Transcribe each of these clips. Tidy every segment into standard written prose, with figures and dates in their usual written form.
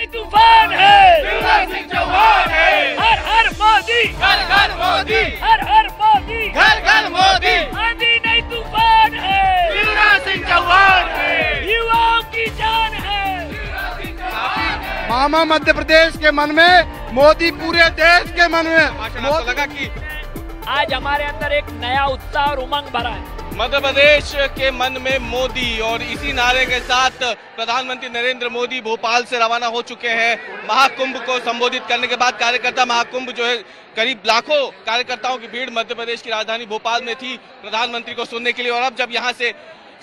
नहीं तूफान है, शिवराज सिंह चौहान है। हर हर मोदी, घर घर मोदी, हर हर मोदी, घर घर मोदी, आंधी नहीं तूफान है, शिवराज सिंह चौहान है। युवाओं की जान है। मामा मध्य प्रदेश के मन में, मोदी पूरे देश के मन में। आपको लगा कि आज हमारे अंदर एक नया उत्साह और उमंग भरा है। मध्य प्रदेश के मन में मोदी, और इसी नारे के साथ प्रधानमंत्री नरेंद्र मोदी भोपाल से रवाना हो चुके हैं। महाकुंभ को संबोधित करने के बाद कार्यकर्ता महाकुंभ जो है, करीब लाखों कार्यकर्ताओं की भीड़ मध्य प्रदेश की राजधानी भोपाल में थी प्रधानमंत्री को सुनने के लिए। और अब जब यहाँ से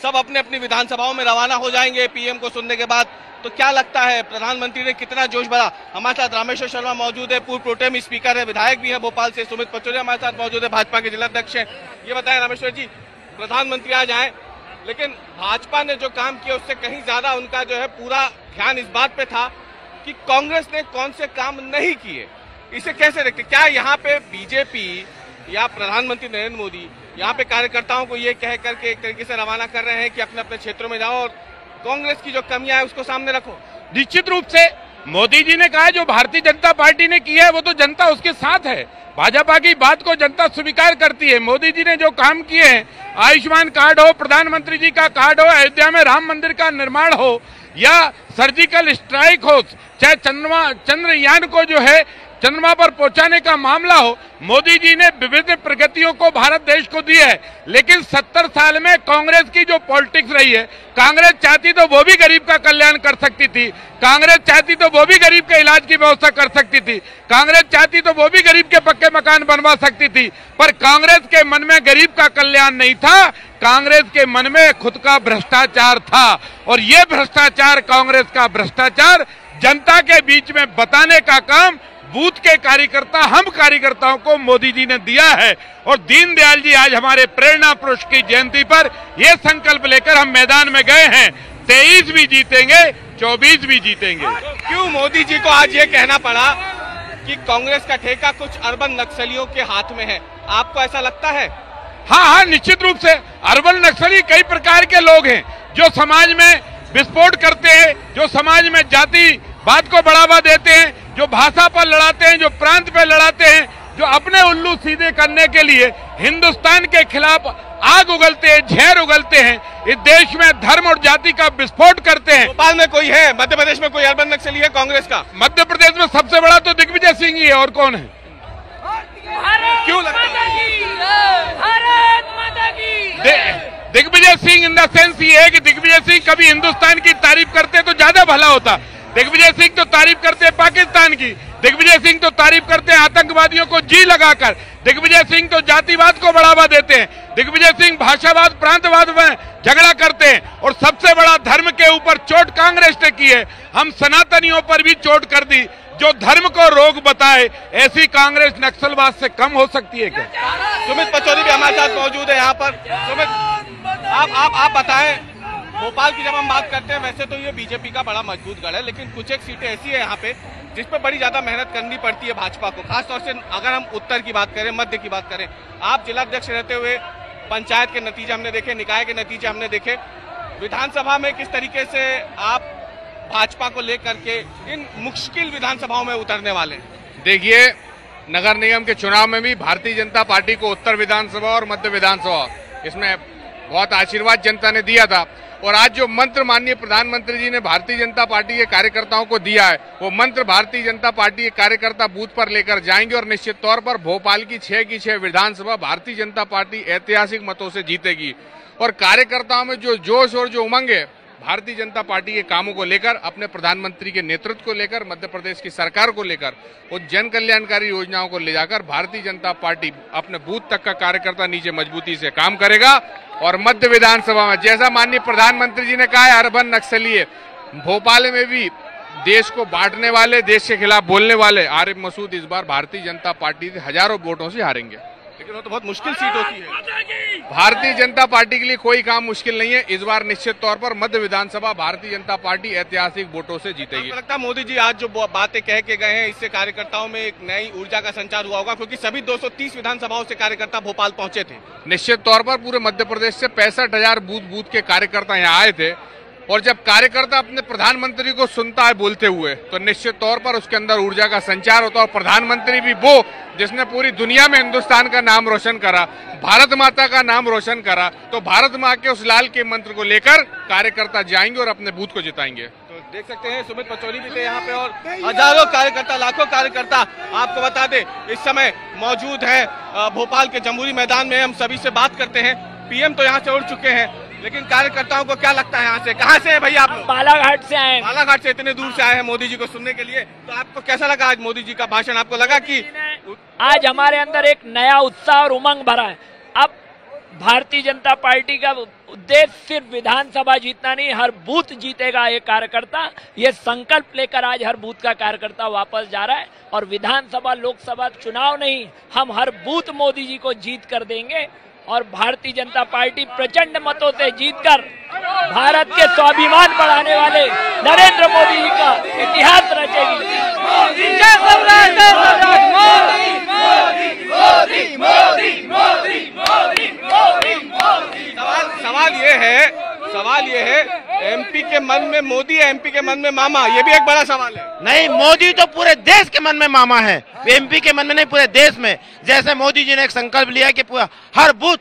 सब अपने अपनी विधानसभाओं में रवाना हो जाएंगे पीएम को सुनने के बाद, तो क्या लगता है प्रधानमंत्री ने कितना जोश भरा? हमारे साथ रामेश्वर शर्मा मौजूद है, पूर्व प्रोटेम स्पीकर है, विधायक भी है भोपाल से। सुमित पचौरी हमारे साथ मौजूद है, भाजपा के जिला अध्यक्ष हैं। ये बताएं रामेश्वर जी, प्रधानमंत्री आज आए, लेकिन भाजपा ने जो काम किया उससे कहीं ज्यादा उनका जो है पूरा ध्यान इस बात पे था कि कांग्रेस ने कौन से काम नहीं किए। इसे कैसे देखते? क्या यहाँ पे बीजेपी या प्रधानमंत्री नरेंद्र मोदी यहाँ पे कार्यकर्ताओं को ये कह करके एक तरीके से रवाना कर रहे हैं कि अपने अपने क्षेत्रों में जाओ और कांग्रेस की जो कमियां है उसको सामने रखो? निश्चित रूप से मोदी जी ने कहा जो भारतीय जनता पार्टी ने किया है वो तो जनता उसके साथ है। भाजपा की बात को जनता स्वीकार करती है। मोदी जी ने जो काम किए हैं, आयुष्मान कार्ड हो, प्रधानमंत्री जी का कार्ड हो, अयोध्या में राम मंदिर का निर्माण हो, या सर्जिकल स्ट्राइक हो, चाहे चंद्रयान को जो है चंद्रमा पर पहुंचाने का मामला हो, मोदी जी ने विविध प्रगतियों को भारत देश को दी है। लेकिन 70 साल में कांग्रेस की जो पॉलिटिक्स रही है, कांग्रेस चाहती तो वो भी गरीब का कल्याण कर सकती थी, कांग्रेस चाहती तो वो भी गरीब के इलाज की व्यवस्था कर सकती थी, कांग्रेस चाहती तो वो भी गरीब के पक्के मकान बनवा सकती थी। पर कांग्रेस के मन में गरीब का कल्याण नहीं था, कांग्रेस के मन में खुद का भ्रष्टाचार था। और ये भ्रष्टाचार, कांग्रेस का भ्रष्टाचार जनता के बीच में बताने का काम बूथ के कार्यकर्ता, हम कार्यकर्ताओं को मोदी जी ने दिया है। और दीनदयाल जी आज हमारे प्रेरणा पुरुष की जयंती पर यह संकल्प लेकर हम मैदान में गए हैं, 23 भी जीतेंगे, 24 भी जीतेंगे। क्यों मोदी जी को आज ये कहना पड़ा कि कांग्रेस का ठेका कुछ अर्बन नक्सलियों के हाथ में है? आपको ऐसा लगता है? हाँ, निश्चित रूप से अर्बन नक्सली कई प्रकार के लोग हैं जो समाज में विस्फोट करते हैं, जो समाज में जाति बात को बढ़ावा देते हैं, जो भाषा पर लड़ाते हैं, जो प्रांत पे लड़ाते हैं, जो अपने उल्लू सीधे करने के लिए हिंदुस्तान के खिलाफ आग उगलते हैं, जहर उगलते हैं, इस देश में धर्म और जाति का विस्फोट करते हैं। भोपाल में कोई है, मध्य प्रदेश में कोई अर्बन नक्सली है कांग्रेस का? मध्य प्रदेश में सबसे बड़ा तो दिग्विजय सिंह ही है, और कौन है? क्यों लगता है? Digvijaya Singh in the sense ये है कि दिग्विजय सिंह कभी हिंदुस्तान की तारीफ करते तो ज्यादा भला होता। दिग्विजय सिंह तो तारीफ करते हैं पाकिस्तान की, दिग्विजय सिंह तो तारीफ करते हैं आतंकवादियों को जी लगाकर, दिग्विजय सिंह तो जातिवाद को बढ़ावा देते हैं, दिग्विजय सिंह भाषावाद प्रांतवाद में झगड़ा करते हैं। और सबसे बड़ा धर्म के ऊपर चोट कांग्रेस ने की है, हम सनातनियों पर भी चोट कर दी। जो धर्म को रोग बताए, ऐसी कांग्रेस नक्सलवाद से कम हो सकती है क्या? सुमित पचौरी भी हमारे साथ मौजूद है यहाँ पर। सुमित, आप बताएं, भोपाल की जब हम बात करते हैं, वैसे तो ये बीजेपी का बड़ा मजबूत गढ़ है, लेकिन कुछ एक सीटें ऐसी है यहाँ पे जिस पे बड़ी ज्यादा मेहनत करनी पड़ती है भाजपा को, खासतौर से अगर हम उत्तर की बात करें, मध्य की बात करें। आप जिलाध्यक्ष रहते हुए पंचायत के नतीजे हमने देखे, निकाय के नतीजे हमने देखे, विधानसभा में किस तरीके से आप भाजपा को लेकर के इन मुश्किल विधानसभाओं में उतरने वाले हैं? देखिए, नगर निगम के चुनाव में भी भारतीय जनता पार्टी को उत्तर विधानसभा और मध्य विधानसभा, इसमें बहुत आशीर्वाद जनता ने दिया था। और आज जो मंत्र माननीय प्रधानमंत्री जी ने भारतीय जनता पार्टी के कार्यकर्ताओं को दिया है, वो मंत्र भारतीय जनता पार्टी के कार्यकर्ता बूथ पर लेकर जाएंगे और निश्चित तौर पर भोपाल की 6 की 6 विधानसभा भारतीय जनता पार्टी ऐतिहासिक मतों से जीतेगी। और कार्यकर्ताओं में जो जोश और जो उमंग है भारतीय जनता पार्टी के कामों को लेकर, अपने प्रधानमंत्री के नेतृत्व को लेकर, मध्य प्रदेश की सरकार को लेकर, और जन कल्याणकारी योजनाओं को ले जाकर भारतीय जनता पार्टी अपने बूथ तक का कार्यकर्ता नीचे मजबूती से काम करेगा। और मध्य विधानसभा में जैसा माननीय प्रधानमंत्री जी ने कहा है, अर्बन नक्सली है, भोपाल में भी देश को बांटने वाले, देश के खिलाफ बोलने वाले आरिफ मसूद इस बार भारतीय जनता पार्टी से हजारों वोटों से हारेंगे। लेकिन वो तो बहुत मुश्किल सीट होती है। भारतीय जनता पार्टी के लिए कोई काम मुश्किल नहीं है। इस बार निश्चित तौर पर मध्य विधानसभा भारतीय जनता पार्टी ऐतिहासिक वोटों से जीतेगी। आपको लगता है मोदी जी आज जो बातें कह के गए हैं, इससे कार्यकर्ताओं में एक नई ऊर्जा का संचार हुआ होगा? क्योंकि सभी 230 विधानसभाओं से कार्यकर्ता भोपाल पहुंचे थे। निश्चित तौर पर पूरे मध्य प्रदेश से 65,000 बूथ के कार्यकर्ता यहाँ आए थे। और जब कार्यकर्ता अपने प्रधानमंत्री को सुनता है बोलते हुए तो निश्चित तौर पर उसके अंदर ऊर्जा का संचार होता है। और प्रधानमंत्री भी वो जिसने पूरी दुनिया में हिंदुस्तान का नाम रोशन करा, भारत माता का नाम रोशन करा, तो भारत माँ के उस लाल के मंत्र को लेकर कार्यकर्ता जाएंगे और अपने बूथ को जिताएंगे। तो देख सकते हैं सुमित पचौरी भी थे यहाँ पे और हजारों कार्यकर्ता, लाखों कार्यकर्ता आपको बता दें इस समय मौजूद है भोपाल के जम्बूरी मैदान में। हम सभी से बात करते हैं। पीएम तो यहाँ से उड़ चुके हैं, लेकिन कार्यकर्ताओं को क्या लगता है यहाँ से? कहाँ से है भैया आप? बालाघाट से आए। बालाघाट से इतने दूर से आए हैं मोदी जी को सुनने के लिए, तो आपको कैसा लगा आज मोदी जी का भाषण? आपको लगा कि आज हमारे अंदर एक नया उत्साह और उमंग भरा है? अब भारतीय जनता पार्टी का उद्देश्य सिर्फ विधानसभा जीतना नहीं, हर बूथ जीतेगा ये कार्यकर्ता। ये संकल्प लेकर आज हर बूथ का कार्यकर्ता वापस जा रहा है। और विधानसभा लोकसभा चुनाव नहीं, हम हर बूथ मोदी जी को जीत कर देंगे और भारतीय जनता पार्टी प्रचंड मतों से जीतकर भारत के स्वाभिमान बढ़ाने वाले नरेंद्र मोदी जी का इतिहास रचेगी। जय स्वराज, जय स्वराज, मोदी मोदी मोदी मोदी मोदी मोदी मोदी। सवाल ये है एमपी के मन में मोदी है, एमपी के मन में मामा, ये भी एक बड़ा सवाल है। नहीं, मोदी तो पूरे देश के मन में मामा है, एमपी के मन में नहीं, पूरे देश में। जैसे मोदी जी ने एक संकल्प लिया कि पूरा हर बूथ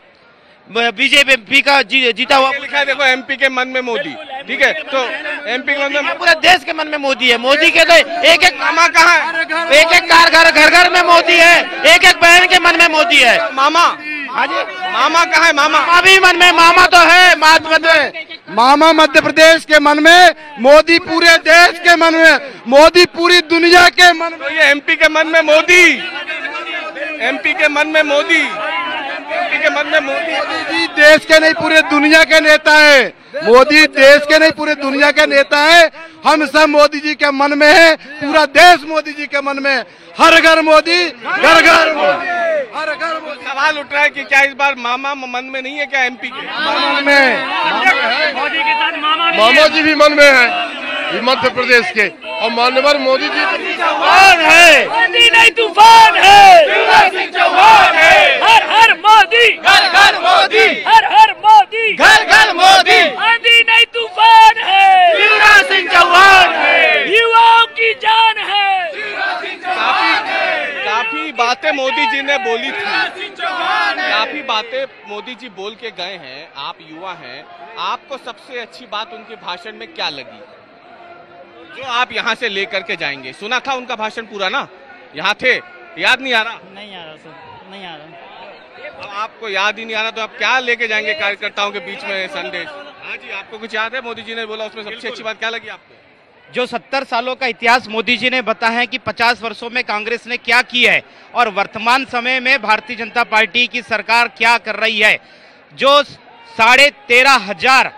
बीजेपी का जीता हुआ लिखा है, देखो एमपी के मन में मोदी, ठीक है, तो एमपी के मन में पूरे देश के मन में मोदी है। मोदी के तो एक एक मामा कहाँ है? एक एक घर घर में मोदी है, एक एक बहन के मन में मोदी है। मामा, हाँ जी, मामा कहाँ है? मामा भी मन में, मामा तो है मामा मध्य प्रदेश के मन में, मोदी पूरे देश के मन में, मोदी पूरी दुनिया के मन में। तो ये एमपी के मन में मोदी, एमपी के मन में मोदी, एमपी के मन में मोदी। मोदी जी देश के नहीं पूरे दुनिया के नेता है। मोदी देश के नहीं पूरे दुनिया के नेता है। हम सब मोदी जी के मन में है, पूरा देश मोदी जी के मन में। हर घर मोदी, घर घर मोदी, हर घर मोदी। सवाल उठ रहा है कि क्या इस बार मामा मन में नहीं है क्या एमपी के? मन में मोदी के साथ मामा जी भी मन में है मध्य प्रदेश के। और माननीय मोदी जी चौहान है, मोदी नहीं तूफान है, शिवराज सिंह चौहान है। हर हर मोदी, घर घर मोदी, हर हर मोदी, घर घर मोदी, आंधी नहीं तूफान है, शिवराज सिंह चौहान है। युवाओं की जान है। काफी बातें मोदी जी ने बोली थी, काफी बातें मोदी जी बोल के गए हैं। आप युवा हैं, आपको सबसे अच्छी बात उनके भाषण में क्या लगी जो आप यहाँ से लेकर के जाएंगे? सुना था उनका भाषण पूरा ना, यहाँ थे, याद नहीं आ रहा? नहीं आ रहा सर, नहीं आ रहा। अब आपको याद ही नहीं आ रहा तो आप क्या लेके जाएंगे कार्यकर्ताओं के बीच में संदेश? हाँ जी, आपको कुछ याद है मोदी जी ने बोला, उसमें सबसे अच्छी बात क्या लगी आपको? जो 70 सालों का इतिहास मोदी जी ने बताया है कि 50 वर्षों में कांग्रेस ने क्या किया है और वर्तमान समय में भारतीय जनता पार्टी की सरकार क्या कर रही है। जो 13,500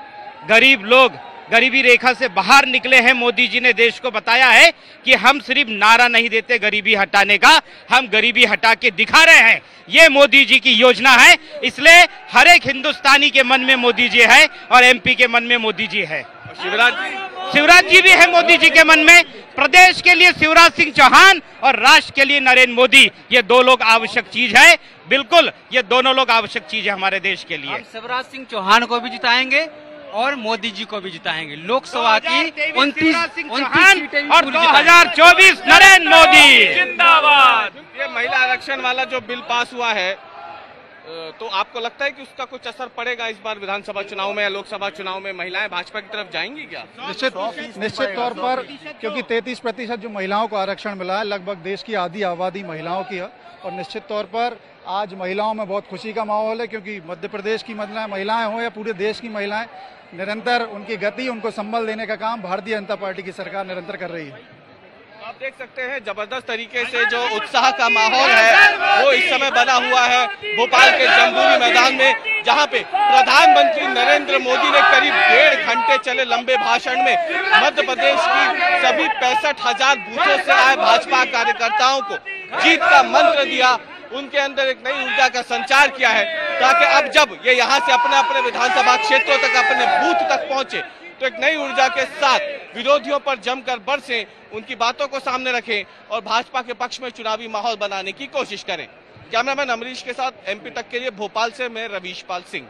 गरीब लोग गरीबी रेखा से बाहर निकले हैं, मोदी जी ने देश को बताया है कि हम सिर्फ नारा नहीं देते गरीबी हटाने का, हम गरीबी हटा के दिखा रहे हैं। ये मोदी जी की योजना है, इसलिए हर एक हिंदुस्तानी के मन में मोदी जी है और एमपी के मन में मोदी जी है। शिवराज जी भी है मोदी जी के मन में। प्रदेश के लिए शिवराज सिंह चौहान और राष्ट्र के लिए नरेंद्र मोदी, ये दो लोग आवश्यक चीज है। बिल्कुल, ये दोनों लोग आवश्यक चीज है हमारे देश के लिए। हम शिवराज सिंह चौहान को भी जिताएंगे और मोदी जी को भी जिताएंगे। लोकसभा की 29 सीटें और 2024 नरेंद्र मोदी जिंदाबाद। ये महिला आरक्षण वाला जो बिल पास हुआ है, तो आपको लगता है कि उसका कुछ असर पड़ेगा इस बार विधानसभा चुनाव में या लोकसभा चुनाव में? महिलाएं भाजपा की तरफ जाएंगी क्या? निश्चित तौर पर, क्योंकि 33% जो महिलाओं को आरक्षण मिला है, लगभग देश की आधी आबादी महिलाओं की है। और निश्चित तौर पर आज महिलाओं में बहुत खुशी का माहौल है, क्योंकि मध्य प्रदेश की महिलाएं हो या पूरे देश की महिलाएं, निरंतर उनकी गति, उनको संबल देने का काम भारतीय जनता पार्टी की सरकार निरंतर कर रही है। आप देख सकते हैं जबरदस्त तरीके से जो उत्साह का माहौल है वो इस समय बना हुआ है भोपाल के जम्बूरी मैदान में, जहां पे प्रधानमंत्री नरेंद्र मोदी ने करीब 1.5 घंटे चले लंबे भाषण में मध्य प्रदेश की सभी 65,000 बूथों से आए भाजपा कार्यकर्ताओं को जीत का मंत्र दिया, उनके अंदर एक नई ऊर्जा का संचार किया है, ताकि अब जब ये यहाँ से अपने अपने विधानसभा क्षेत्रों तक, अपने बूथ तक पहुंचे तो एक नई ऊर्जा के साथ विरोधियों पर जमकर बरसें, उनकी बातों को सामने रखें और भाजपा के पक्ष में चुनावी माहौल बनाने की कोशिश करें। कैमरामैन अमरीश के साथ एमपी तक के लिए भोपाल से मैं रवीश पाल सिंह।